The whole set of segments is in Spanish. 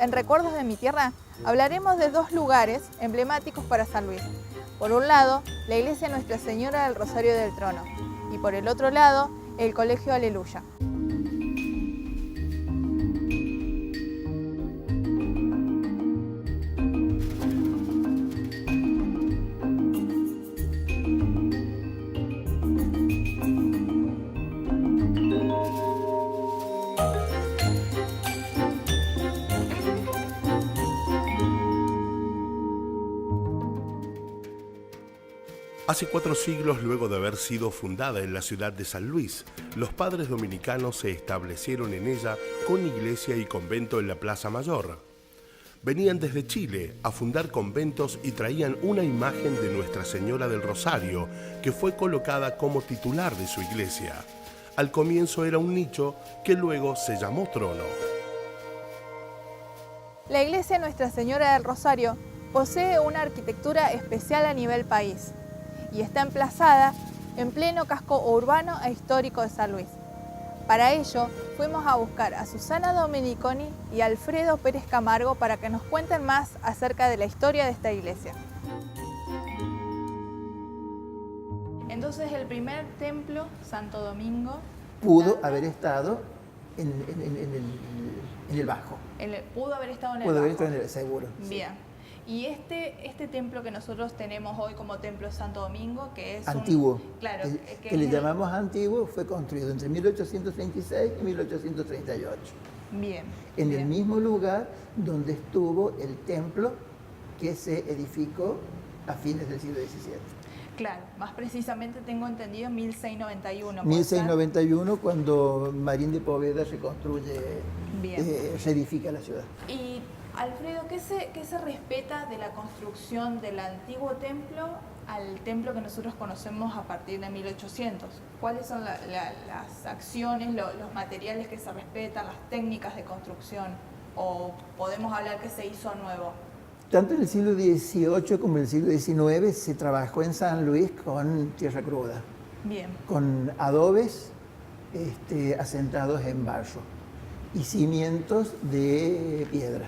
En Recuerdos de mi Tierra hablaremos de dos lugares emblemáticos para San Luis. Por un lado, la iglesia Nuestra Señora del Rosario del Trono y por el otro lado, el Colegio Aleluya. Hace 4 siglos luego de haber sido fundada en la ciudad de San Luis, los padres dominicanos se establecieron en ella con iglesia y convento en la Plaza Mayor. Venían desde Chile a fundar conventos y traían una imagen de Nuestra Señora del Rosario, que fue colocada como titular de su iglesia. Al comienzo era un nicho que luego se llamó trono. La iglesia Nuestra Señora del Rosario posee una arquitectura especial a nivel país y está emplazada en pleno casco urbano e histórico de San Luis. Para ello, fuimos a buscar a Susana Domeniconi y Alfredo Pérez Camargo para que nos cuenten más acerca de la historia de esta iglesia. Entonces, el primer templo, Santo Domingo, pudo haber estado en el Bajo. Pudo haber estado en el Pudo haber Bajo. estado en el seguro. Bien. Sí. Y este templo que nosotros tenemos hoy como Templo Santo Domingo, que es antiguo, claro, que le llamamos antiguo, fue construido entre 1836 y 1838. Bien. En bien. el mismo lugar donde estuvo el templo que se edificó a fines del siglo XVII. Claro, más precisamente tengo entendido en 1691. 1691, cuando Marín de Poveda reconstruye, reedifica la ciudad. Y Alfredo, ¿qué se respeta de la construcción del antiguo templo al templo que nosotros conocemos a partir de 1800? ¿Cuáles son las acciones, los materiales que se respetan, las técnicas de construcción? ¿O podemos hablar que se hizo nuevo? Tanto en el siglo XVIII como en el siglo XIX se trabajó en San Luis con tierra cruda. Bien. Con adobes asentados en barro y cimientos de piedra.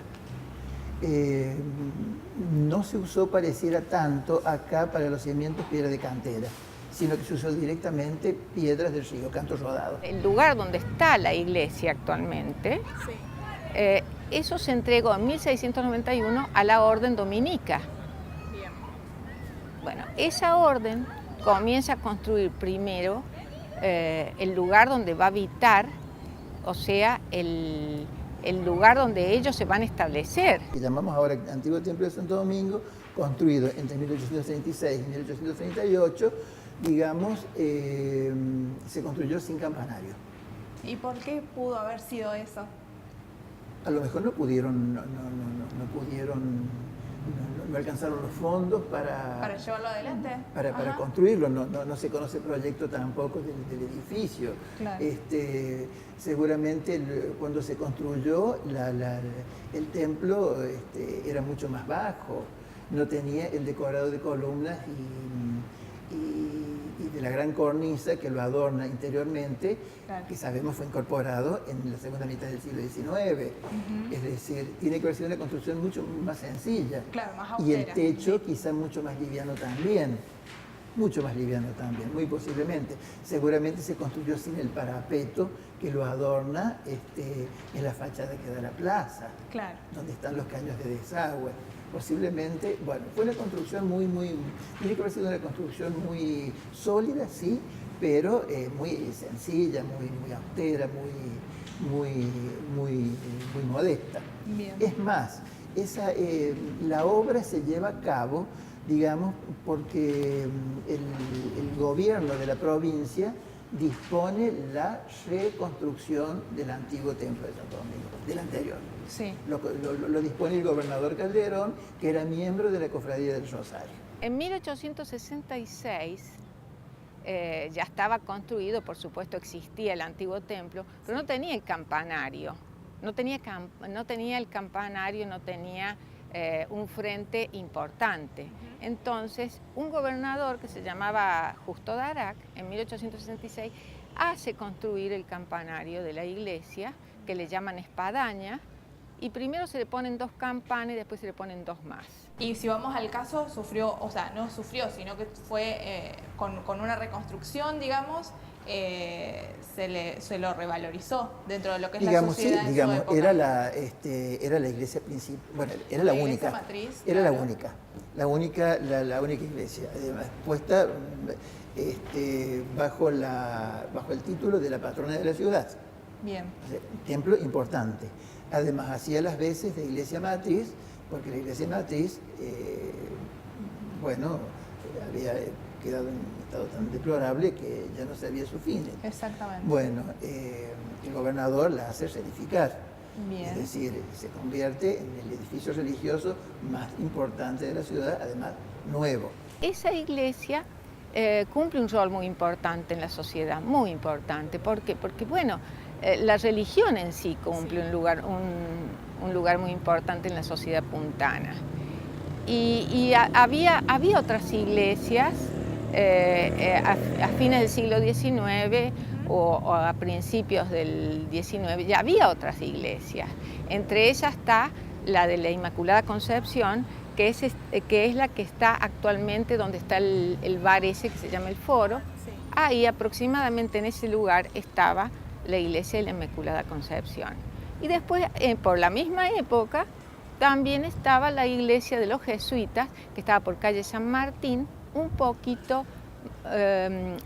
No se usó, pareciera tanto acá para los cimientos piedra de cantera, sino que se usó directamente piedras del río, canto rodado. El lugar donde está la iglesia actualmente, sí. Eso se entregó en 1691 a la orden dominica. Bien. Bueno, esa orden comienza a construir primero el lugar donde va a habitar, o sea, el lugar donde ellos se van a establecer. Que llamamos ahora Antiguo Templo de Santo Domingo, construido entre 1836 y 1838, digamos, se construyó sin campanario. ¿Y por qué pudo haber sido eso? A lo mejor no alcanzaron los fondos para llevarlo adelante. Para construirlo, no se conoce el proyecto tampoco del edificio. Claro. Seguramente cuando se construyó el templo era mucho más bajo, no tenía el decorado de columnas y de la gran cornisa que lo adorna interiormente, claro, que sabemos fue incorporado en la segunda mitad del siglo XIX. Es decir, tiene que haber sido una construcción mucho más sencilla. Claro, más austera. Y el techo quizá mucho más liviano también. Mucho más liviano también, muy posiblemente. Seguramente se construyó sin el parapeto que lo adorna en la fachada que da a la plaza, claro, donde están los caños de desagüe. Posiblemente, bueno, fue una construcción tiene que haber sido una construcción muy sólida, sí, pero muy sencilla, muy austera, muy modesta. Bien. Es más, la obra se lleva a cabo, digamos, porque el gobierno de la provincia dispone la reconstrucción del antiguo templo de Santo Domingo, del anterior. Sí. Lo dispone el gobernador Calderón, que era miembro de la Cofradía del Rosario. En 1866 ya estaba construido, por supuesto existía el antiguo templo, pero no tenía el campanario. No tenía el campanario, no tenía un frente importante. Entonces, un gobernador que se llamaba Justo Darac, en 1866, hace construir el campanario de la iglesia, que le llaman espadaña, y primero se le ponen 2 campanas y después se le ponen 2 más. Y si vamos al caso, sufrió, o sea, no sufrió, sino que fue con una reconstrucción, digamos, se lo revalorizó dentro de lo que es la sociedad. Sí, digamos, era la iglesia principal, bueno, era la única, matriz, era claro. la única iglesia, además puesta bajo el título de la patrona de la ciudad. Bien. Templo importante. Además, hacía las veces de iglesia matriz, porque la iglesia matriz, había quedado en un estado tan deplorable que ya no sabía sus fines. Exactamente. Bueno, el gobernador la hace reedificar. Bien. Es decir, se convierte en el edificio religioso más importante de la ciudad, además nuevo. Esa iglesia cumple un rol muy importante en la sociedad, muy importante. ¿Por qué? Porque, bueno, la religión en sí cumple un lugar muy importante en la sociedad puntana. Y había otras iglesias a fines del siglo XIX o a principios del XIX, ya había otras iglesias. Entre ellas está la de la Inmaculada Concepción, que es la que está actualmente donde está el bar ese que se llama El Foro. Sí. Ahí aproximadamente en ese lugar estaba la iglesia de la Inmaculada Concepción. Y después, por la misma época, también estaba la iglesia de los jesuitas, que estaba por calle San Martín, un poquito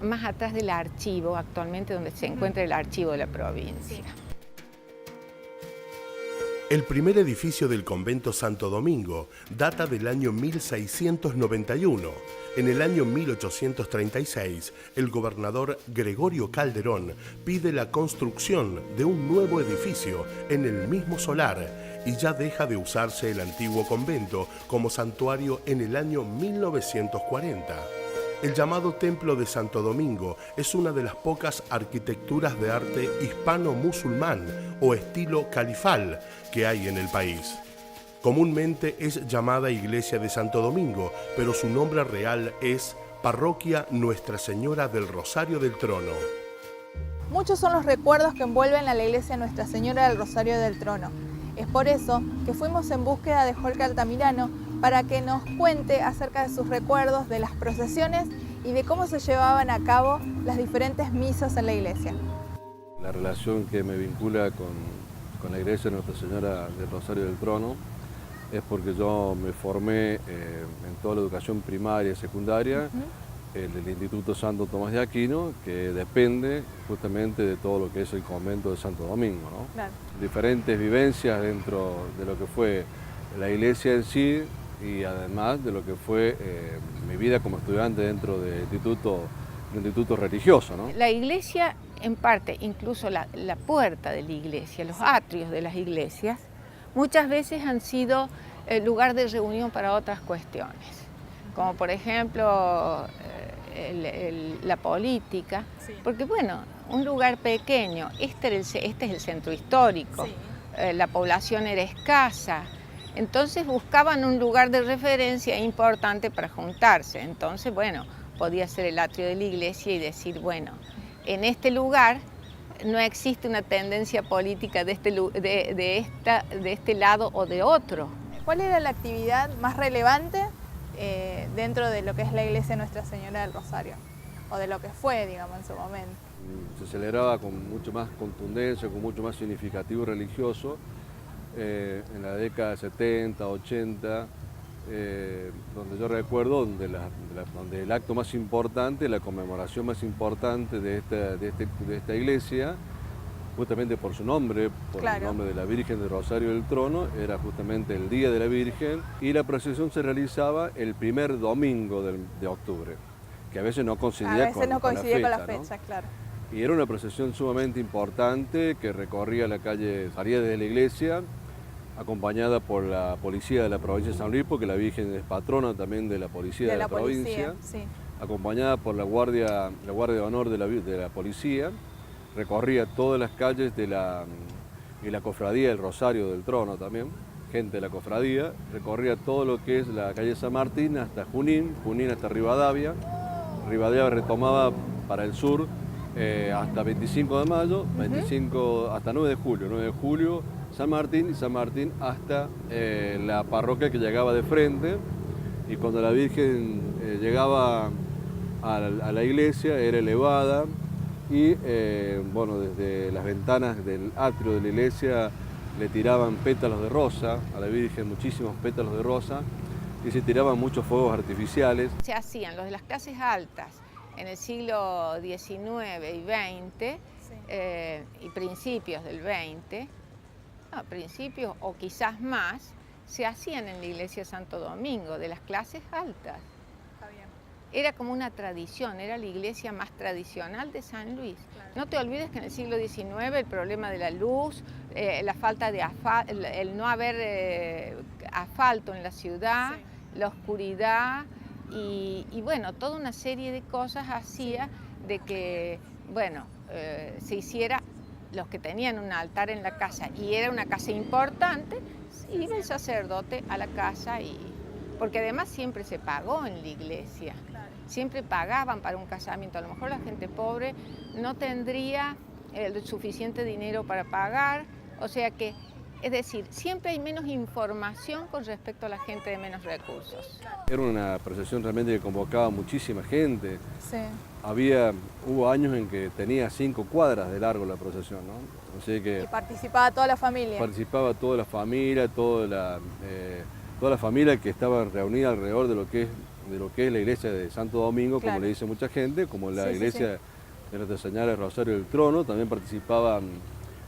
más atrás del archivo, actualmente donde se encuentra el archivo de la provincia. Sí. El primer edificio del convento Santo Domingo data del año 1691. En el año 1836, el gobernador Gregorio Calderón pide la construcción de un nuevo edificio en el mismo solar y ya deja de usarse el antiguo convento como santuario en el año 1940. El llamado Templo de Santo Domingo es una de las pocas arquitecturas de arte hispano-musulmán o estilo califal que hay en el país. Comúnmente es llamada Iglesia de Santo Domingo, pero su nombre real es Parroquia Nuestra Señora del Rosario del Trono. Muchos son los recuerdos que envuelven a la iglesia Nuestra Señora del Rosario del Trono. Es por eso que fuimos en búsqueda de Jorge Altamirano para que nos cuente acerca de sus recuerdos, de las procesiones y de cómo se llevaban a cabo las diferentes misas en la iglesia. La relación que me vincula con la iglesia Nuestra Señora del Rosario del Trono es porque yo me formé en toda la educación primaria y secundaria en el Instituto Santo Tomás de Aquino, que depende justamente de todo lo que es el convento de Santo Domingo, ¿no? Claro. Diferentes vivencias dentro de lo que fue la iglesia en sí y además de lo que fue mi vida como estudiante dentro del instituto religioso, ¿no? La iglesia, en parte, incluso la puerta de la iglesia, los atrios de las iglesias, muchas veces han sido lugar de reunión para otras cuestiones, como por ejemplo la política, Sí. porque bueno, un lugar pequeño, este es el centro histórico, Sí. La población era escasa, entonces buscaban un lugar de referencia importante para juntarse, entonces bueno, podía ser el atrio de la iglesia y decir, bueno, en este lugar no existe una tendencia política de este lado o de otro. ¿Cuál era la actividad más relevante dentro de lo que es la iglesia Nuestra Señora del Rosario? O de lo que fue, digamos, en su momento. Se celebraba con mucho más contundencia, con mucho más significativo religioso, en la década de 70, 80, donde yo recuerdo donde el acto más importante, la conmemoración más importante de esta iglesia, justamente por su nombre, por Claro. el nombre de la Virgen del Rosario del Trono, era justamente el Día de la Virgen, y la procesión se realizaba el primer domingo de octubre, que a veces no coincidía con la fecha, ¿no? Claro. Y era una procesión sumamente importante que recorría la calle, salía desde la iglesia, acompañada por la policía de la provincia de San Luis, porque la Virgen es patrona también de la policía de la provincia, sí. acompañada por la guardia de honor de la policía, recorría todas las calles y la cofradía del Rosario del Trono también, gente de la cofradía, recorría todo lo que es la calle San Martín hasta Junín hasta Rivadavia retomaba para el sur hasta 25 de mayo, hasta 9 de julio. 9 de julio San Martín y San Martín hasta la parroquia que llegaba de frente, y cuando la Virgen llegaba a la iglesia era elevada y bueno, desde las ventanas del atrio de la iglesia le tiraban pétalos de rosa a la Virgen, muchísimos pétalos de rosa, y se tiraban muchos fuegos artificiales. Se hacían los de las clases altas en el siglo XIX y XX, y principios del XX, principios o quizás más, se hacían en la iglesia de Santo Domingo, de las clases altas. Está bien. Era como una tradición, era la iglesia más tradicional de San Luis. Claro. No te olvides que en el siglo XIX el problema de la luz, la falta de asfalto, el no haber asfalto en la ciudad, Sí. la oscuridad y bueno, toda una serie de cosas hacía de que, bueno, se hiciera, los que tenían un altar en la casa y era una casa importante, iba el sacerdote a la casa, porque además siempre se pagó en la iglesia, Claro. siempre pagaban para un casamiento. A lo mejor la gente pobre no tendría el suficiente dinero para pagar, o sea que, es decir, siempre hay menos información con respecto a la gente de menos recursos. Era una procesión realmente que convocaba muchísima gente. Sí. Hubo años en que tenía 5 cuadras de largo la procesión, ¿no? Así que Y participaba toda la familia. participaba toda la familia, toda la familia que estaba reunida alrededor de lo que es la iglesia de Santo Domingo, Claro. como le dice mucha gente, como la Sí, sí, iglesia de Nuestra Señora del Rosario del Trono. También participaban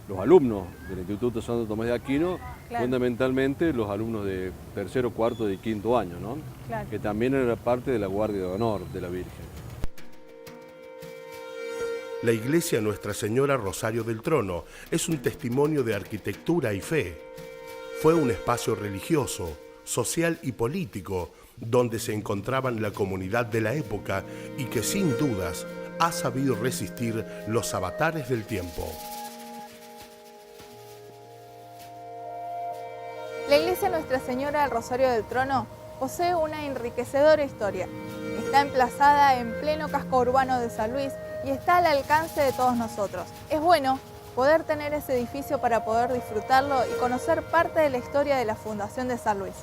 los alumnos del Instituto Santo Tomás de Aquino, Claro. fundamentalmente los alumnos de tercero, cuarto y quinto año, ¿no? Claro. Que también era parte de la Guardia de Honor de la Virgen. La iglesia Nuestra Señora Rosario del Trono es un testimonio de arquitectura y fe. Fue un espacio religioso, social y político donde se encontraban la comunidad de la época y que sin dudas ha sabido resistir los avatares del tiempo. La iglesia Nuestra Señora del Rosario del Trono posee una enriquecedora historia. Está emplazada en pleno casco urbano de San Luis y está al alcance de todos nosotros. Es bueno poder tener ese edificio para poder disfrutarlo y conocer parte de la historia de la fundación de San Luis.